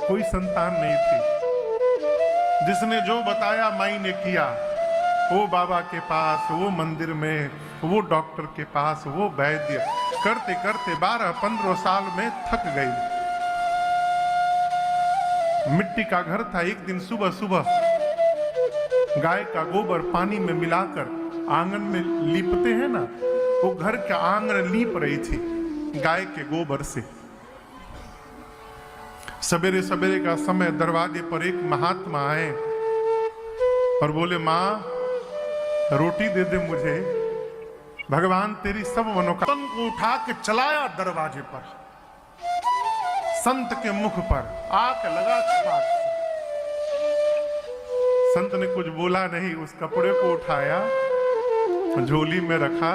कोई संतान नहीं थी। जिसने जो बताया माई ने किया, वो बाबा के पास, वो मंदिर में, वो डॉक्टर के पास, वो वैद्य करते करते 12-15 साल में थक गई। मिट्टी का घर था। एक दिन सुबह सुबह गाय का गोबर पानी में मिलाकर आंगन में लीपते हैं ना, वो घर का आंगन लीप रही थी गाय के गोबर से। सवेरे सवेरे का समय दरवाजे पर एक महात्मा आए और बोले, माँ रोटी दे दे मुझे, भगवान तेरी सब मनोकामना को उठा के चलाया दरवाजे पर, संत के मुख पर आके लगा छाप। संत ने कुछ बोला नहीं, उस कपड़े को उठाया, झोली में रखा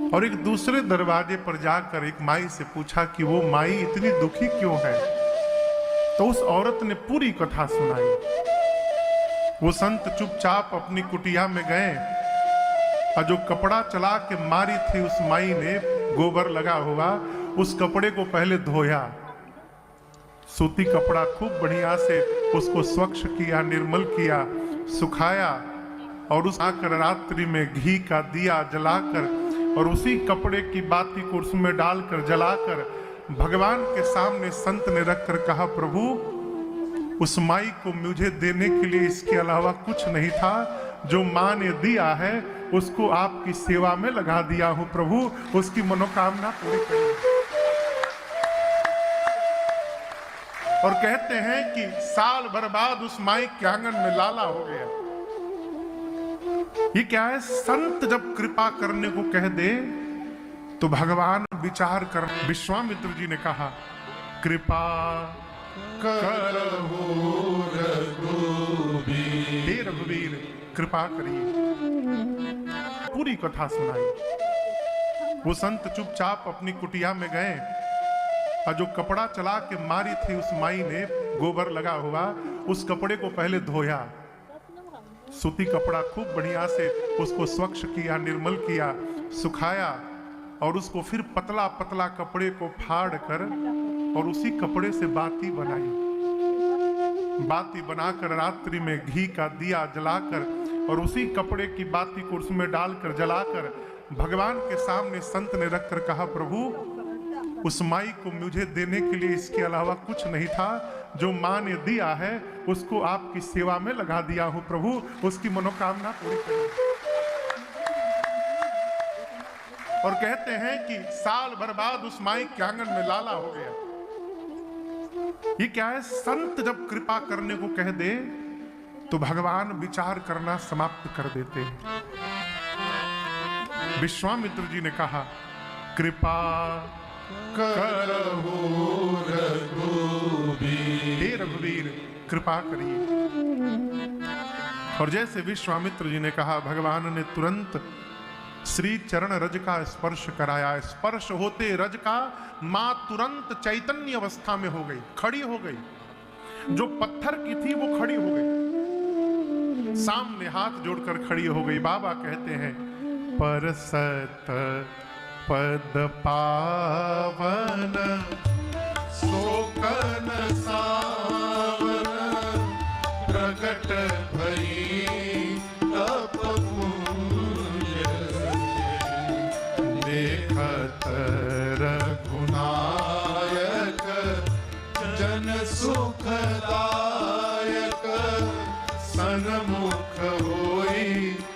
और एक दूसरे दरवाजे पर जाकर एक माई से पूछा कि वो माई इतनी दुखी क्यों है। तो उस औरत ने पूरी कथा सुनाई। वो संत चुपचाप अपनी कुटिया में गए और जो कपड़ा चला के मारी थी उस माई ने, गोबर लगा हुआ, उस कपड़े को पहले धोया, सूती कपड़ा खूब बढ़िया से उसको स्वच्छ किया, निर्मल किया, सुखाया और उस आकर रात्रि में घी का दिया जलाकर और उसी कपड़े की बाती को उसमें डालकर जलाकर भगवान के सामने संत ने रखकर कहा, प्रभु उस माई को मुझे देने के लिए इसके अलावा कुछ नहीं था, जो माँ ने दिया है उसको आपकी सेवा में लगा दिया हूं, प्रभु उसकी मनोकामना पूरी करिए। और कहते हैं कि साल भर बाद उस माई के आंगन में लाला हो गया। ये क्या है? संत जब कृपा करने को कह दे तो भगवान विचार कर। विश्वामित्र जी ने कहा, कृपा करहु रघुबीर, हे रघुवीर कृपा करिए। पूरी कथा सुनाई। वो संत चुपचाप अपनी कुटिया में गए और जो कपड़ा चला के मारी थी उस माई ने, गोबर लगा हुआ, उस कपड़े को पहले धोया, सूती कपड़ा खूब बढ़िया से उसको स्वच्छ किया, निर्मल किया, सुखाया और उसको फिर पतला पतला कपड़े को फाड़ कर और उसी कपड़े से बाती बनाई। बाती बनाकर रात्रि में घी का दिया जलाकर और उसी कपड़े की बाती को उसमें डालकर जलाकर भगवान के सामने संत ने रखकर कहा, प्रभु उस माई को मुझे देने के लिए इसके अलावा कुछ नहीं था, जो माँ ने दिया है उसको आपकी सेवा में लगा दिया हूं, प्रभु उसकी मनोकामना पूरी करिए। और कहते हैं कि साल भर बाद उस माई के आंगन में लाला हो गया। ये क्या है? संत जब कृपा करने को कह दे तो भगवान विचार करना समाप्त कर देते हैं। विश्वामित्र जी ने कहा, कृपा करहु रघुबीर, हे रघुवीर कृपा करिए। और जैसे विश्वामित्र जी ने कहा, भगवान ने तुरंत श्री चरण रज का स्पर्श कराया। स्पर्श होते रज का मां तुरंत चैतन्य अवस्था में हो गई, खड़ी हो गई। जो पत्थर की थी वो खड़ी हो गई, सामने हाथ जोड़कर खड़ी हो गई। बाबा कहते हैं, परसत पद पावन शोकन सावन प्रगट भई तप पुंज देखत रघुनायक जन सुखदायक सन्मुख होई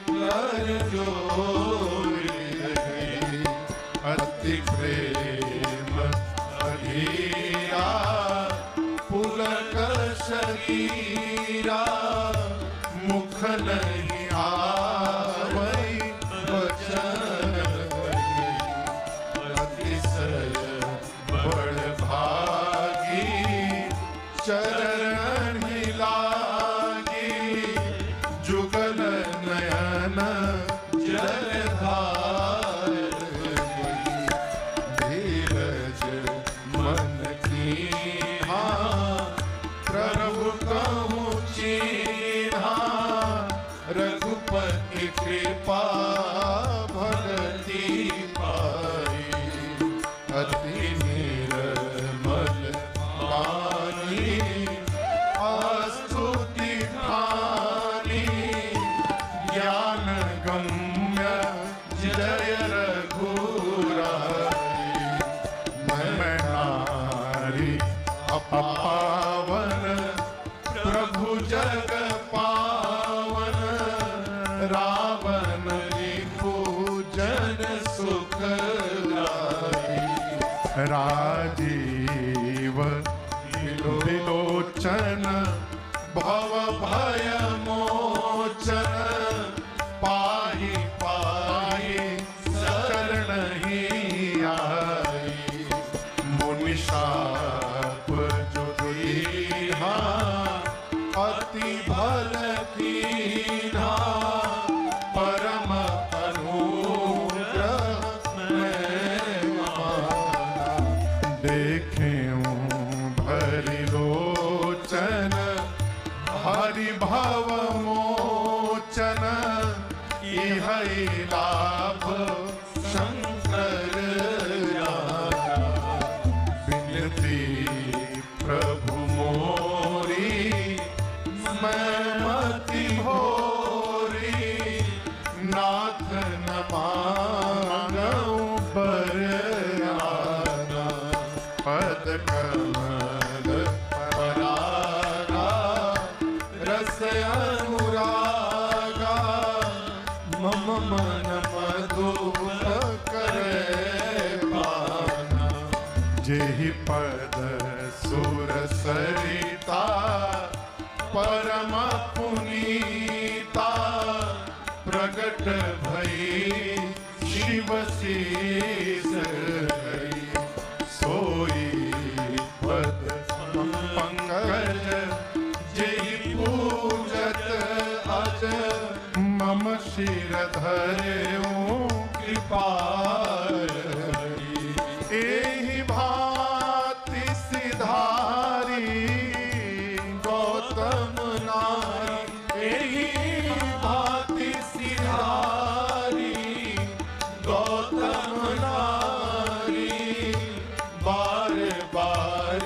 कर जोरी अति प्रेम अधीरा पुलक शरीरा मुख नहीं आवै वचन अतिशय बड़ भागी चरण ही लागी जुगल नयन जलधार रघुपति कृपा भगति पाई अति निर्मल मान अपावन प्रभु जग पावन, रावण पूजन सुख लागी। राजीव विलोचन भव भय मोचन, पाहि पाहि शरण ही आई। मुनि शाप जो दीन्हा, अति भल कीन्हा, परम अनुग्रह मैं माना। देखें भरि लोचन हरि भव मोचन, इह लाभ शंकर जाना। विनती प्रभु मोरी, मैं मति भोरी, नाथ न मांगऊं बर आना। पद कमल परागा, रस अनुरागा, मम मन मधुर करे पाना। जेहि पद सुर सरिता, परम पुनीता, प्रगट भई शिव शीस गई। सोई पद पंकज, जेहि पूजत अज, मम शिर धरेऊं कृपालि। एहि भांति सिधारी गौतम नारी, एहि भांति सिधारी गौतम नारी। बार बार